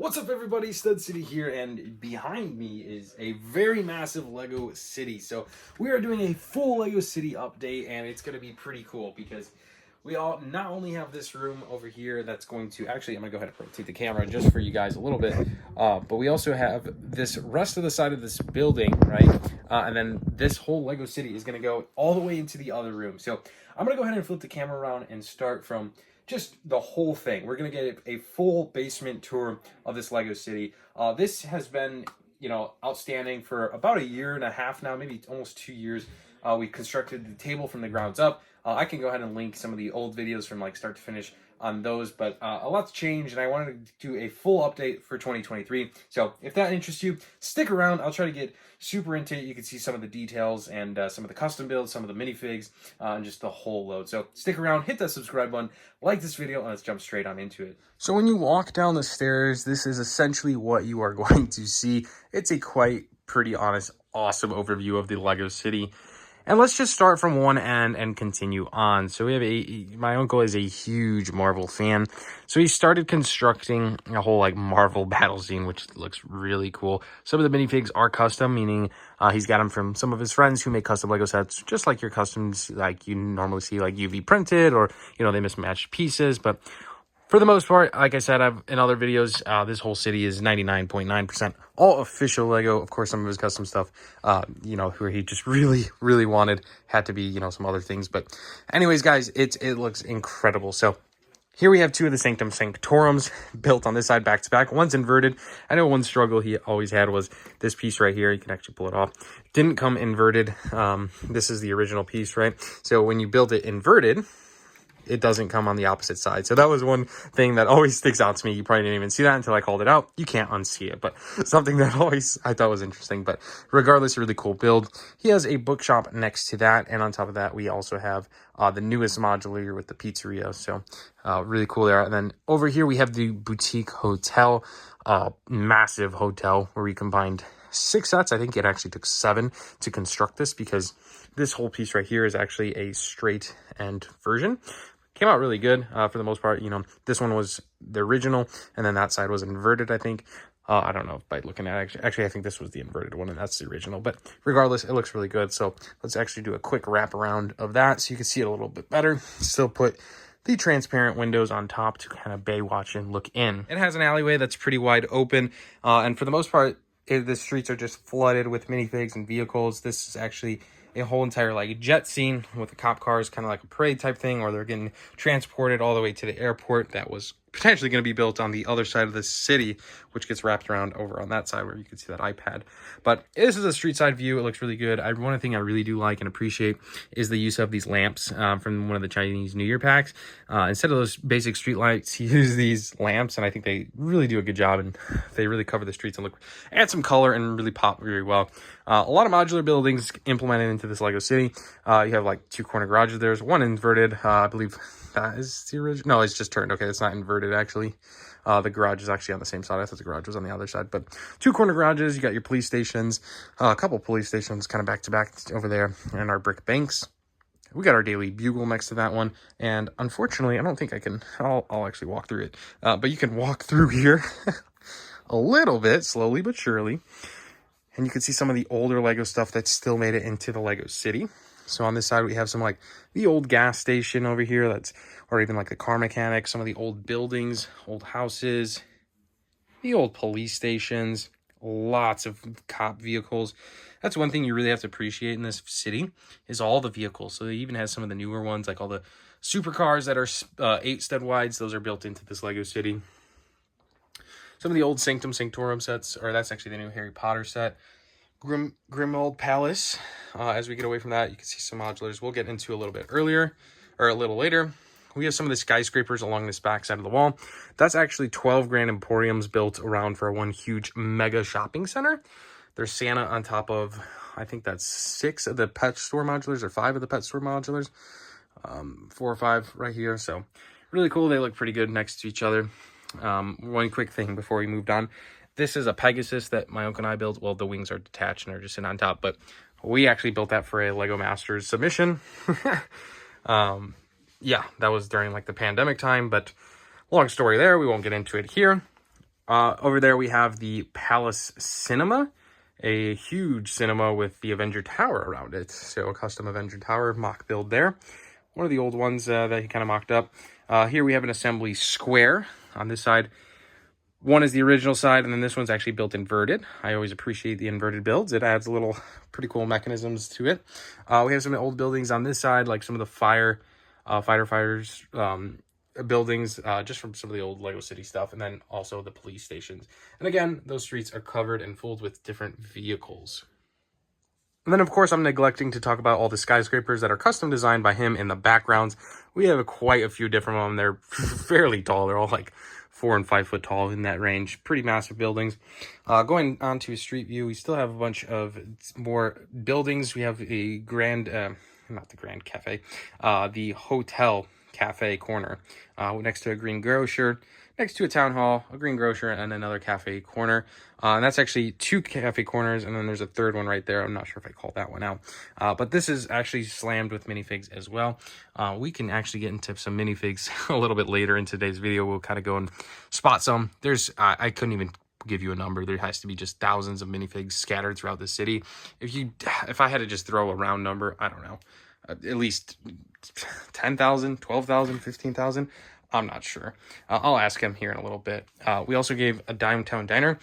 What's up, everybody? Stud City here, and behind me is a very massive Lego city. So we are doing a full Lego city update, and it's going to be pretty cool because we all not only have this room over here that's going to actually, I'm gonna go ahead and rotate the camera just for you guys a little bit, but we also have this rest of the side of this building, right? And then this whole Lego city is going to go all the way into the other room. So I'm gonna go ahead and flip the camera around and start from just the whole thing. We're gonna get a full basement tour of this Lego city. This has been, outstanding for about a year and a half now, maybe almost 2 years. We constructed the table from the grounds up. I can go ahead and link some of the old videos from like start to finish on those, but a lot's changed, and I wanted to do a full update for 2023. So if that interests you, stick around. I'll try to get super into it. You can see some of the details and some of the custom builds, some of the minifigs, and just the whole load. So stick around, hit that subscribe button, like this video, and let's jump straight on into it. So when you walk down the stairs, this is essentially what you are going to see. It's a quite pretty honest, awesome overview of the Lego city. And let's just start from one end and continue on. So we have my uncle is a huge Marvel fan. So he started constructing a whole like Marvel battle scene, which looks really cool. Some of the minifigs are custom, meaning he's got them from some of his friends who make custom Lego sets, just like your customs, like you normally see like UV printed, or, they mismatched pieces. But for the most part, like I said, in other videos, this whole city is 99.9% all official Lego. Of course, some of his custom stuff, who he just really, really wanted had to be, some other things. But anyways, guys, it looks incredible. So here we have two of the Sanctum Sanctorums built on this side back to back. One's inverted. I know one struggle he always had was this piece right here. You can actually pull it off. Didn't come inverted. This is the original piece, right? So when you build it inverted, it doesn't come on the opposite side. So that was one thing that always sticks out to me. You probably didn't even see that until I called it out. You can't unsee it, but something that I thought was interesting. But regardless, really cool build. He has a bookshop next to that, and on top of that, we also have the newest modular with the pizzeria. So really cool there. And then over here, we have the boutique hotel, massive hotel where we combined 6 sets. I think it actually took 7 to construct this, because this whole piece right here is actually a straight end version. Came out really good for the most part. This one was the original, and then that side was inverted, I think. I don't know by looking at it. Actually, I think this was the inverted one, and that's the original. But regardless, it looks really good. So let's actually do a quick wrap around of that so you can see it a little bit better. Still put the transparent windows on top to kind of bay watch and look in. It has an alleyway that's pretty wide open, and for the most part, the streets are just flooded with minifigs and vehicles. This is actually a whole entire like jet scene with the cop cars, kind of like a parade type thing, or they're getting transported all the way to the airport that was potentially going to be built on the other side of the city, which gets wrapped around over on that side where you can see that iPad. But this is a street side view. It looks really good. One thing I really do like and appreciate is the use of these lamps from one of the Chinese New Year packs. Instead of those basic street lights, he used these lamps, and I think they really do a good job, and they really cover the streets and add some color and really pop very well. A lot of modular buildings implemented into this Lego city. You have like 2 corner garages. There's one inverted, I believe. That is the original. No, it's just turned. Okay, it's not inverted, actually. The garage is actually on the same side. I thought the garage was on the other side. But 2 corner garages. You got your police stations. A couple police stations kind of back to back over there. And our brick banks. We got our daily bugle next to that one. And unfortunately, I don't think I can. I'll actually walk through it. But you can walk through here a little bit, slowly but surely. And you can see some of the older Lego stuff that still made it into the Lego city. So on this side, we have some like the old gas station over here, or even like the car mechanic, some of the old buildings, old houses, the old police stations, lots of cop vehicles. That's one thing you really have to appreciate in this city is all the vehicles. So they even has some of the newer ones, like all the supercars that are 8 stud wides. Those are built into this Lego city. Some of the old Sanctum Sanctorum sets, or that's actually the new Harry Potter set. Grimmauld Palace. As we get away from that, you can see some modulars we'll get into a little bit earlier, or a little later. We have some of the skyscrapers along this back side of the wall. That's actually 12 grand emporiums built around for one huge mega shopping center. There's Santa on top of, I think that's 6 of the pet store modulars, or 5 of the pet store modulars. 4 or 5 right here. So really cool. They look pretty good next to each other. One quick thing before we moved on. This is a Pegasus that my uncle and I built. Well, the wings are detached and are just sitting on top, but we actually built that for a Lego Masters submission. Yeah, that was during like the pandemic time, but long story there. We won't get into it here. Over there we have the Palace Cinema, a huge cinema with the Avenger Tower around it. So a custom Avenger Tower mock build there. One of the old ones that he kind of mocked up. Here we have an assembly square on this side. One is the original side, and then this one's actually built inverted. I always appreciate the inverted builds. It adds a little pretty cool mechanisms to it. We have some old buildings on this side, like some of the firefighters buildings, just from some of the old Lego City stuff, and then also the police stations. And again, those streets are covered and filled with different vehicles. And then, of course, I'm neglecting to talk about all the skyscrapers that are custom designed by him in the backgrounds. We have quite a few different ones. They're fairly tall. They're all like 4 and 5 foot tall in that range. Pretty massive buildings. Going on to a street view, we still have a bunch of more buildings. We have a not the Grand Cafe, the Hotel Cafe corner next to a green grocer, next to a town hall, a green grocer, and another cafe corner. And that's actually 2 cafe corners, and then there's a third one right there. I'm not sure if I called that one out. But this is actually slammed with minifigs as well. We can actually get into some minifigs a little bit later in today's video. We'll kind of go and spot some. I couldn't even give you a number. There has to be just thousands of minifigs scattered throughout the city. If I had to just throw a round number, I don't know, at least 10,000, 12,000, 15,000. I'm not sure. I'll ask him here in a little bit. We also gave a downtown diner.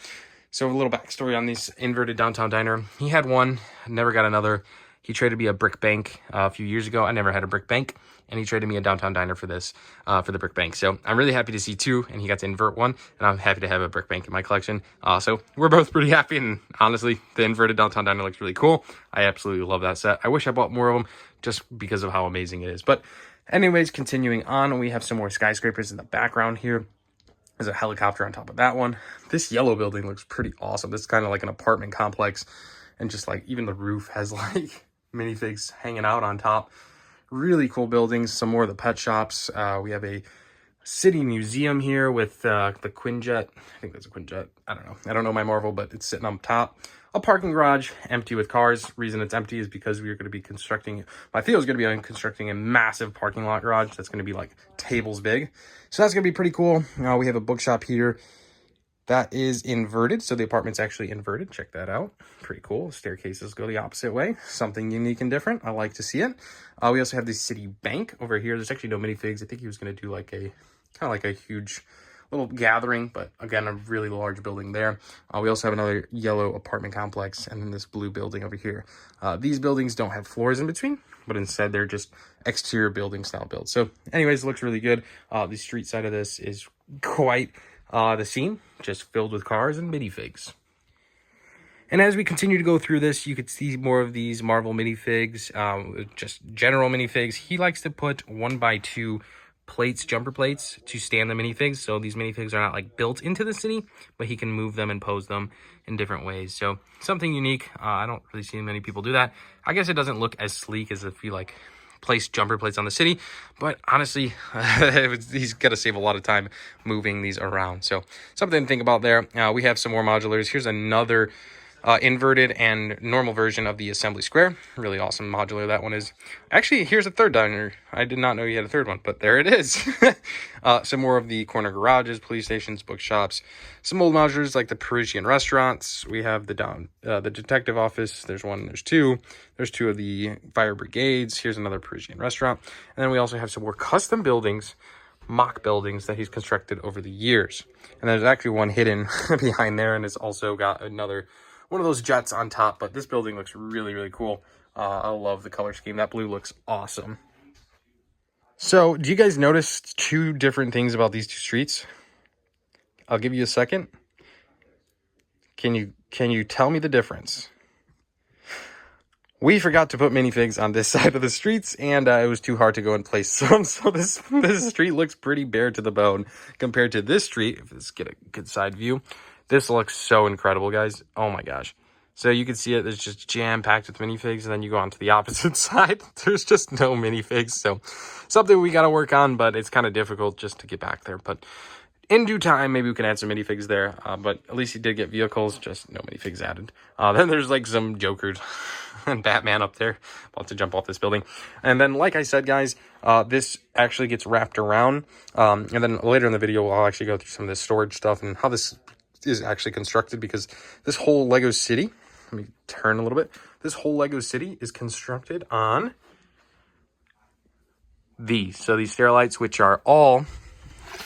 So a little backstory on this inverted downtown diner. He had one, never got another. He traded me a brick bank a few years ago. I never had a brick bank, and he traded me a downtown diner for this, for the brick bank. So I'm really happy to see 2, and he got to invert 1, and I'm happy to have a brick bank in my collection. So we're both pretty happy, and honestly, the inverted downtown diner looks really cool. I absolutely love that set. I wish I bought more of them just because of how amazing it is. But anyways, continuing on, we have some more skyscrapers in the background here. There's a helicopter on top of that one. This yellow building looks pretty awesome. This is kind of like an apartment complex, and just like even the roof has like minifigs hanging out on top. Really cool buildings. Some more of the pet shops. We have a city museum here with the Quinjet. I think that's a Quinjet. I don't know. I don't know my Marvel, but it's sitting on top. A parking garage empty with cars. Reason it's empty is because we are going to be constructing, my Theo is going to be constructing a massive parking lot garage that's going to be like tables big. So that's going to be pretty cool. We have a bookshop here that is inverted. So the apartment's actually inverted. Check that out. Pretty cool. Staircases go the opposite way. Something unique and different. I like to see it. We also have the city bank over here. There's actually no minifigs. I think he was going to do like a kind of like a huge little gathering, but again, a really large building there. We also have another yellow apartment complex, and then this blue building over here. These buildings don't have floors in between, but instead they're just exterior building style builds. So anyways, it looks really good. The street side of this is quite the scene, just filled with cars and minifigs. And as we continue to go through this, you could see more of these Marvel minifigs, just general minifigs. He likes to put 1x2 plates, jumper plates, to stand the minifigs. So these minifigs are not like built into the city, but he can move them and pose them in different ways. So something unique. I don't really see many people do that. I guess it doesn't look as sleek as if you like place jumper plates on the city, but honestly, he's got to save a lot of time moving these around. So something to think about there. We have some more modulars. Here's another inverted and normal version of the assembly square. Really awesome modular that one is. Actually, here's a third diner. I did not know you had a third one, but there it is. Some more of the corner garages, police stations, bookshops, some old modulars like the Parisian restaurants. We have the detective office. There's 1, there's 2. There's 2 of the fire brigades. Here's another Parisian restaurant. And then we also have some more custom buildings, mock buildings that he's constructed over the years. And there's actually one hidden behind there, and it's also got another one of those jets on top, but this building looks really, really cool. I love the color scheme. That blue looks awesome. So, do you guys notice 2 different things about these 2 streets? I'll give you a second. Can you tell me the difference? We forgot to put minifigs on this side of the streets, and it was too hard to go and place some. So this street looks pretty bare to the bone compared to this street. Let's get a good side view. This looks so incredible, guys. Oh my gosh. So you can see it. There's just jam-packed with minifigs, and then you go on to the opposite side. There's just no minifigs. So something we got to work on, but it's kind of difficult just to get back there. But in due time, maybe we can add some minifigs there. But at least he did get vehicles, just no minifigs added. Then there's like some Jokers and Batman up there, about to jump off this building. And then, like I said, guys, this actually gets wrapped around. And then later in the video, I'll actually go through some of this storage stuff and how this is actually constructed, because this whole Lego city, let me turn a little bit. This whole Lego city is constructed on these. So these stairlights, which are all,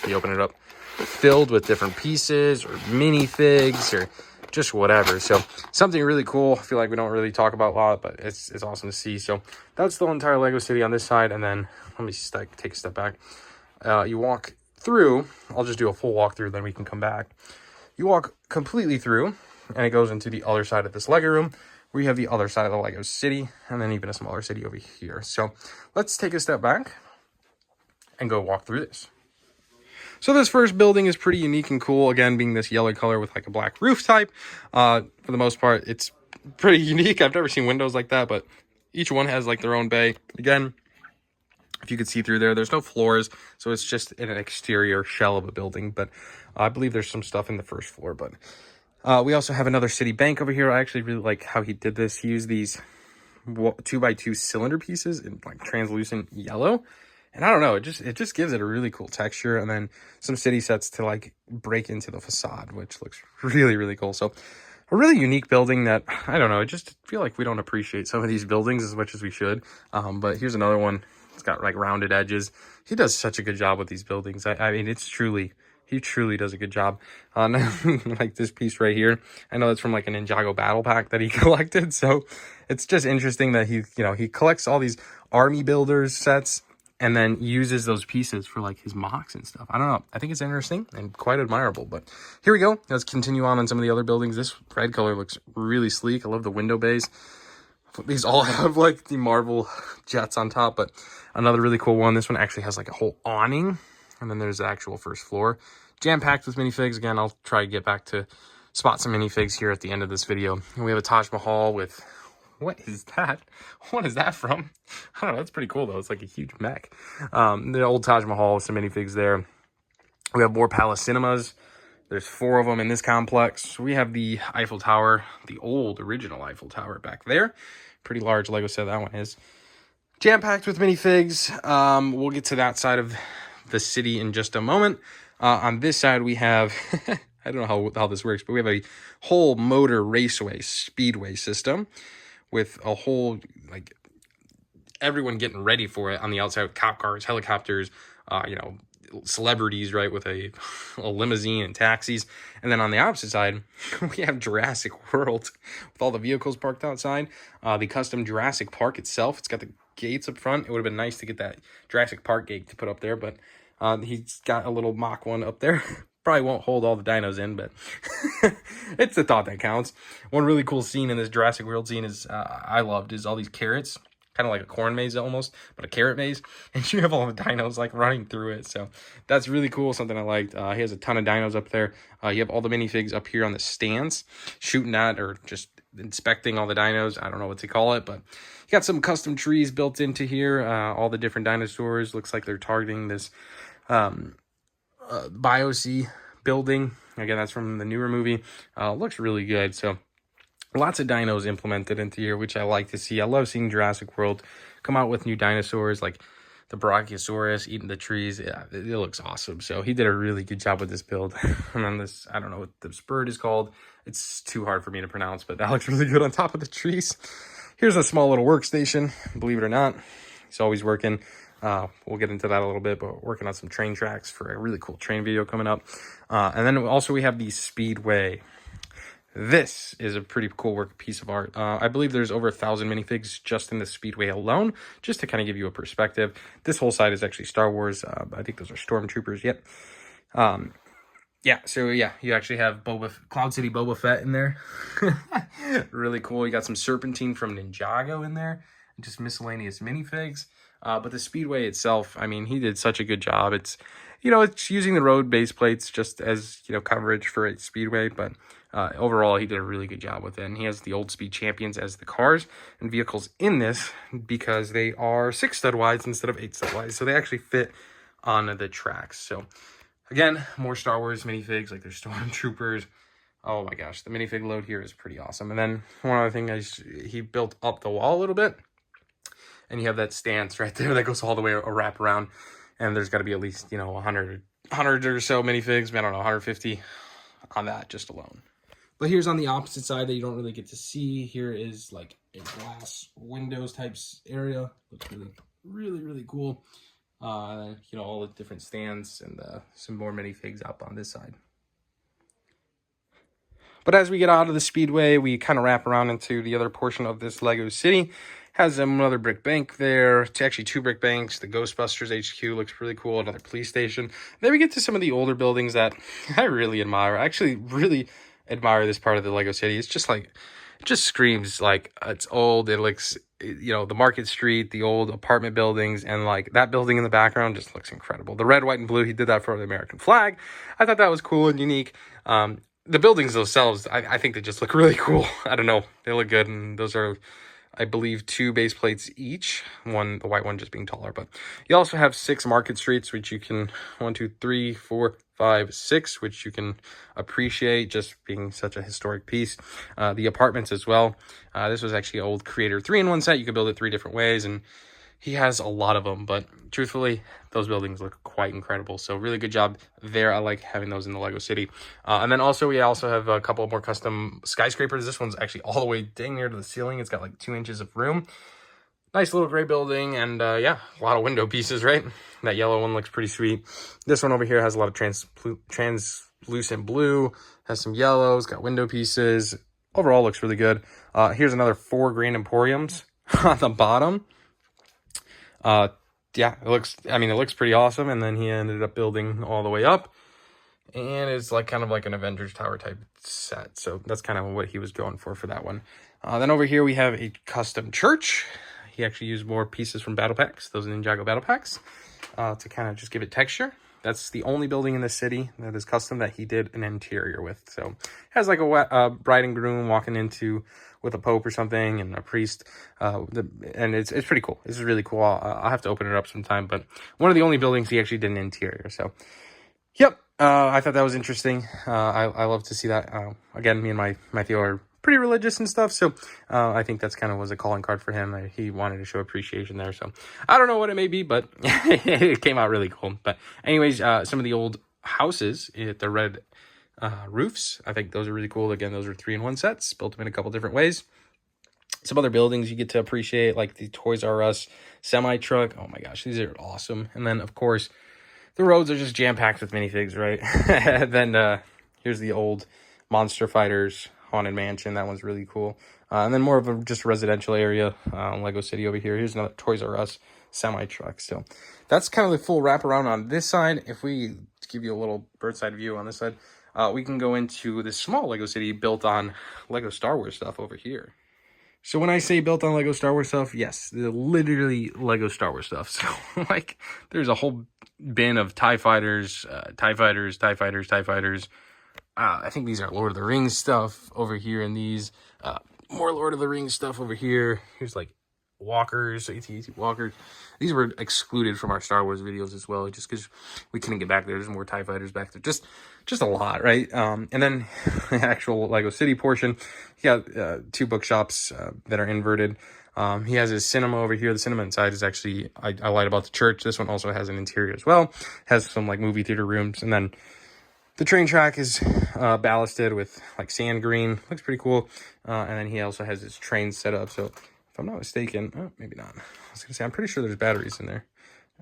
you open it up, filled with different pieces or minifigs or just whatever. So something really cool. I feel like we don't really talk about a lot, but it's awesome to see. So that's the entire Lego city on this side. And then let me take a step back. You walk through. I'll just do a full walkthrough, then we can come back. You walk completely through, and it goes into the other side of this Lego room, where you have the other side of the Lego city, and then even a smaller city over here. So let's take a step back and go walk through this. So this first building is pretty unique and cool. Again, being this yellow color with like a black roof type. For the most part, it's pretty unique. I've never seen windows like that, but each one has like their own bay. Again, if you could see through there, there's no floors, so it's just an exterior shell of a building. But I believe there's some stuff in the first floor. But we also have another city bank over here. I actually really like how he did this. He used these 2x2 cylinder pieces in like translucent yellow. And I don't know, it just gives it a really cool texture. And then some city sets to like break into the facade, which looks really, really cool. So a really unique building that, I don't know, I just feel like we don't appreciate some of these buildings as much as we should. But here's another one. It's got like rounded edges. He does such a good job with these buildings. I mean, he truly does a good job. Like this piece right here. I know that's from like an Ninjago battle pack that he collected. So it's just interesting that he collects all these army builders sets and then uses those pieces for like his mocks and stuff. I don't know. I think it's interesting and quite admirable. But here we go. Let's continue on some of the other buildings. This red color looks really sleek. I love the window bays. These all have like the Marvel jets on top, but another really cool one. This one actually has like a whole awning, and then there's the actual first floor. Jam-packed with minifigs. Again, I'll try to get back to spot some minifigs here at the end of this video. And we have a Taj Mahal with... What is that? What is that from? I don't know. That's pretty cool, though. It's like a huge mech. The old Taj Mahal with some minifigs there. We have more Palace Cinemas. There's 4 of them in this complex. We have the Eiffel Tower, the old original Eiffel Tower back there. Pretty large Lego set that one is. Jam-packed with minifigs. We'll get to that side of the city in just a moment. On this side, we have... I don't know how this works, but we have a whole motor raceway Speedway system with a whole, like, everyone getting ready for it on the outside with cop cars, helicopters, celebrities, right, with a limousine and taxis. And then on the opposite side, we have Jurassic World with all the vehicles parked outside. The custom Jurassic Park itself, it's got the gates up front. It would have been nice to get that Jurassic Park gate to put up there, but he's got a little mock one up there. Probably won't hold all the dinos in, but it's the thought that counts. One really cool scene in this Jurassic World scene is I loved is all these carrots, kind of like a corn maze almost, but a carrot maze, and you have all the dinos like running through it. So that's really cool. Something I liked. He has a ton of dinos up there. You have all the minifigs up here on the stands, shooting at or just inspecting all the dinos. I don't know what to call it, but you got some custom trees built into here. All the different dinosaurs. Looks like they're targeting this Biosea building. Again, that's from the newer movie. Looks really good. So lots of dinos implemented into here, which I like to see. I love seeing Jurassic World come out with new dinosaurs like the Brachiosaurus eating the trees. Yeah, it looks awesome. So he did a really good job with this build. And then this, I don't know what this bird is called. It's too hard for me to pronounce, but that looks really good on top of the trees. Here's a small little workstation, believe it or not. He's always working. We'll get into that a little bit, but we're working on some train tracks for a really cool train video coming up. And then also we have the Speedway. This is a pretty cool piece of art. I believe there's over 1,000 minifigs just in the Speedway alone, just to kind of give you a perspective. This whole side is actually Star Wars. I think those are Stormtroopers. Yep. You actually have Cloud City Boba Fett in there. Really cool. You got some Serpentine from Ninjago in there. Just miscellaneous minifigs. But the Speedway itself, I mean, he did such a good job. It's using the road base plates just as, coverage for a Speedway. But overall, he did a really good job with it. And he has the Old Speed Champions as the cars and vehicles in this because they are 6 stud wides instead of 8 stud wides. So they actually fit on the tracks. So again, more Star Wars minifigs, like there's Stormtroopers, Oh my gosh, the minifig load here is pretty awesome. And then one other thing is he built up the wall a little bit. And you have that stance right there that goes all the way a wrap around. And there's got to be at least, you know, 100 or so minifigs. I don't know, 150 on that just alone. But here's on the opposite side that you don't really get to see. Here is like a glass windows types area. Looks really cool. You know, all the different stands and some more minifigs up on this side. But as we get out of the Speedway, we kind of wrap around into the other portion of this Lego City. Has another brick bank there. It's actually 2 brick banks. The Ghostbusters HQ looks really cool. Another police station. Then we get to some of the older buildings that I really admire. I actually really admire this part of the Lego City. It's just like, it just screams like it's old. It looks, you know, the Market Street, the old apartment buildings, and like that building in the background just looks incredible. The red, white, and blue, he did that for the American flag. I thought that was cool and unique. The buildings themselves, I think they just look really cool. I don't know. They look good, and those are, I believe, 2 base plates each. One, the white one just being taller. But you also have 6 market streets, which you can, 1, 2, 3, 4, 5, 6, which you can appreciate just being such a historic piece. The apartments as well. This was actually an old Creator 3-in-1 set. You could build it 3 different ways, and he has a lot of them, but truthfully, those buildings look quite incredible. So really good job there. I like having those in the Lego City. And then also, we also have a couple more custom skyscrapers. This one's actually all the way dang near to the ceiling. It's got like 2 inches of room. Nice little gray building, and yeah, a lot of window pieces, right? That yellow one looks pretty sweet. This one over here has a lot of translucent blue, has some yellows, got window pieces. Overall, looks really good. Here's another 4 Grand Emporiums on the bottom. Yeah, it looks pretty awesome. And then he ended up building all the way up, and it's like kind of like an Avengers Tower type set. So that's kind of what he was going for that one. Then over here we have a custom church. He actually used more pieces from battle packs, those Ninjago battle packs, to kind of just give it texture. That's the only building in the city that is custom that he did an interior with. So it has like a bride and groom walking into with a pope or something, and a priest, and it's pretty cool. This is really cool. I'll have to open it up sometime, but one of the only buildings he actually did an interior. So, yep, I thought that was interesting. I love to see that. Again, me and my Theo are pretty religious and stuff, so I think that's kind of was a calling card for him. He wanted to show appreciation there, so I don't know what it may be, but it came out really cool. But anyways, some of the old houses, the red roofs, I think those are really cool. Again, those are 3-in-1 sets, built them in a couple different ways. Some other buildings you get to appreciate, like the Toys R Us semi truck. Oh my gosh, these are awesome. And then of course the roads are just jam-packed with minifigs, right? Then here's the old Monster Fighters Haunted Mansion. That one's really cool. And then more of a just residential area, Lego City over here. Here's another Toys R Us semi truck. So that's kind of the full wraparound on this side. If we give you a little bird's eye view on this side, we can go into this small Lego City built on Lego Star Wars stuff over here. So when I say built on Lego Star Wars stuff, yes, they're literally Lego Star Wars stuff. So like there's a whole bin of TIE Fighters, TIE Fighters. I think these are Lord of the Rings stuff over here, and these more Lord of the Rings stuff over here. Here's like walkers, AT-AT walkers. These were excluded from our Star Wars videos as well, just because we couldn't get back there. There's more TIE Fighters back there. Just a lot, right? And then the actual Lego City portion, he got 2 bookshops that are inverted. He has his cinema over here. The cinema inside is actually, I lied about the church. This one also has an interior as well. Has some like movie theater rooms. And then the train track is ballasted with like sand green. Looks pretty cool. And then he also has his train set up. So if I'm not mistaken, oh, maybe not. I was going to say, I'm pretty sure there's batteries in there.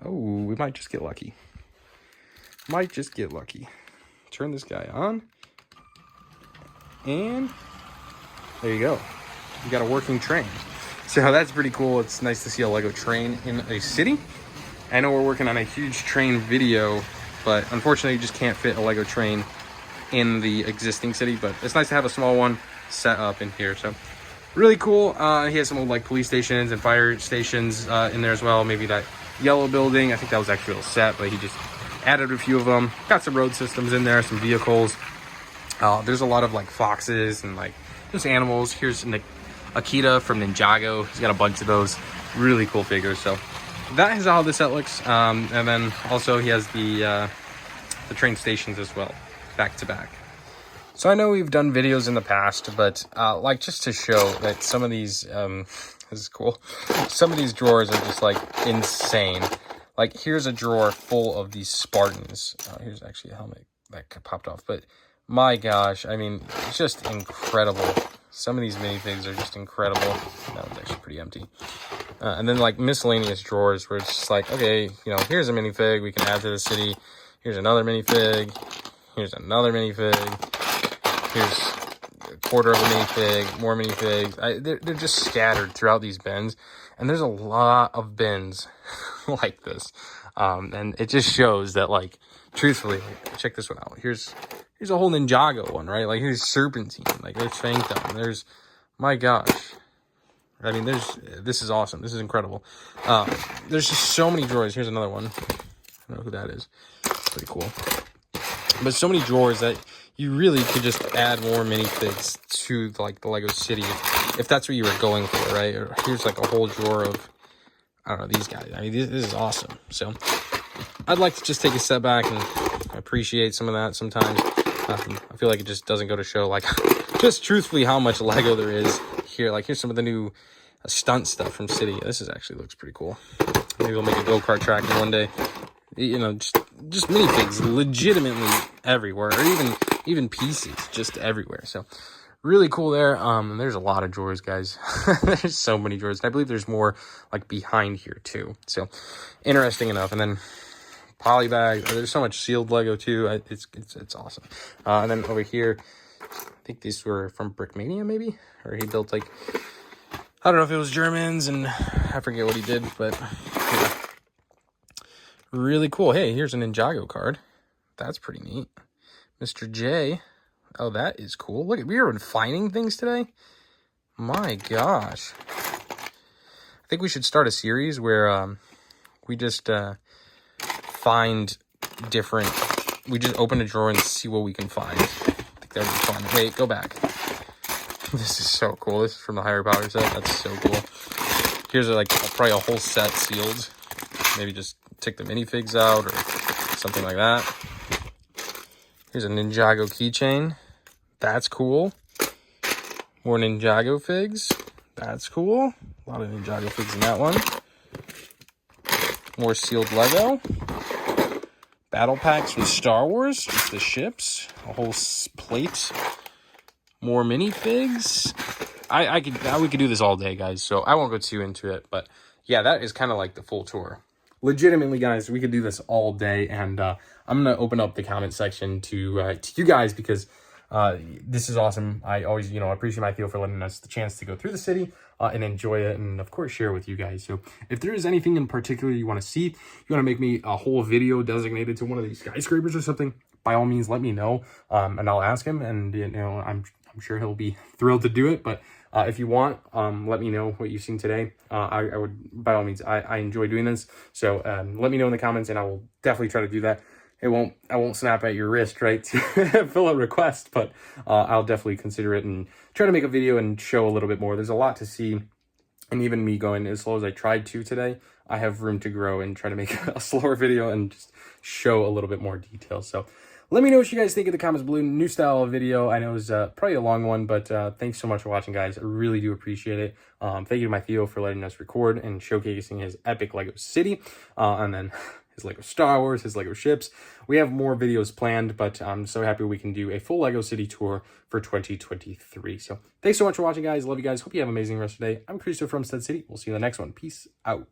Oh, we might just get lucky. Turn this guy on. And there you go. You got a working train. So that's pretty cool. It's nice to see a Lego train in a city. I know we're working on a huge train video, but unfortunately you just can't fit a Lego train in the existing city. But it's nice to have a small one set up in here. So really cool. He has some old like police stations and fire stations in there as well. Maybe that yellow building. I think that was actually a set, but he just added a few of them. Got some road systems in there, some vehicles. There's a lot of like foxes and like just animals. Here's Akita from Ninjago. He's got a bunch of those really cool figures. So that is how the set looks. And then also he has the train stations as well, back to back. So I know we've done videos in the past, but like just to show that some of these, this is cool. Some of these drawers are just like insane. Like here's a drawer full of these Spartans. Here's actually a helmet that popped off, but my gosh, I mean, it's just incredible. Some of these minifigs are just incredible. That one's actually pretty empty. And then like miscellaneous drawers where it's just like, okay, you know, here's a minifig we can add to the city. Here's another minifig. Here's another minifig. Here's a quarter of a minifig, more minifigs. They're just scattered throughout these bins. And there's a lot of bins like this. And it just shows that, like, truthfully, like, check this one out. Here's a whole Ninjago one, right? Like, here's Serpentine. Like, there's Phantom. There's, my gosh. I mean, this is awesome. This is incredible. There's just so many drawers. Here's another one. I don't know who that is. Pretty cool. But so many drawers that you really could just add more minifigs to, like, the Lego City if that's what you were going for, right? Or here's, like, a whole drawer of, I don't know, these guys. I mean, this is awesome. So I'd like to just take a step back and appreciate some of that sometimes. I feel like it just doesn't go to show, like, just truthfully how much Lego there is here. Like, here's some of the new stunt stuff from City. This is actually looks pretty cool. Maybe we'll make a go-kart track one day. You know, just minifigs legitimately everywhere, or even pieces just everywhere. So really cool there. There's a lot of drawers, guys. There's so many drawers. And I believe there's more like behind here too. So interesting enough. And then poly bags. There's so much sealed Lego too. It's awesome. And then over here, I think these were from Brickmania maybe, or he built like, I don't know if it was Germans, and I forget what he did, but yeah. Really cool. Hey, here's a Ninjago card. That's pretty neat. Mr. J. Oh, that is cool. Look, we are finding things today. My gosh. I think we should start a series where we just find different... We just open a drawer and see what we can find. I think that'd be fun. Wait, go back. This is so cool. This is from the Higher Power set. That's so cool. Here's like probably a whole set sealed. Maybe just take the minifigs out or something like that. Here's a Ninjago keychain. That's cool. More Ninjago figs. That's cool. A lot of Ninjago figs in that one. More sealed Lego. Battle packs from Star Wars. Just the ships. A whole plate. More minifigs. We could do this all day, guys. So I won't go too into it. But yeah, that is kind of like the full tour. Legitimately, guys, we could do this all day, and I'm gonna open up the comment section to you guys because this is awesome. I always, appreciate my Theo for letting us the chance to go through the city and enjoy it, and of course share with you guys. So if there is anything in particular you want to see, you want to make me a whole video designated to one of these skyscrapers or something, by all means, let me know, and I'll ask him, and I'm sure he'll be thrilled to do it. But if you want, let me know what you've seen today. I would, by all means, I enjoy doing this. So let me know in the comments, and I will definitely try to do that. I won't snap at your wrist, right, to fill a request, but I'll definitely consider it and try to make a video and show a little bit more. There's a lot to see, and even me going as slow as I tried to today, I have room to grow and try to make a slower video and just show a little bit more detail. So let me know what you guys think in the comments below. New style of video. I know it was probably a long one, but thanks so much for watching, guys. I really do appreciate it. Thank you to my Theo for letting us record and showcasing his epic Lego City. And then his Lego Star Wars, his Lego ships. We have more videos planned, but I'm so happy we can do a full Lego City tour for 2023. So thanks so much for watching, guys. Love you guys. Hope you have an amazing rest of the day. I'm Christopher from Stud City. We'll see you in the next one. Peace out.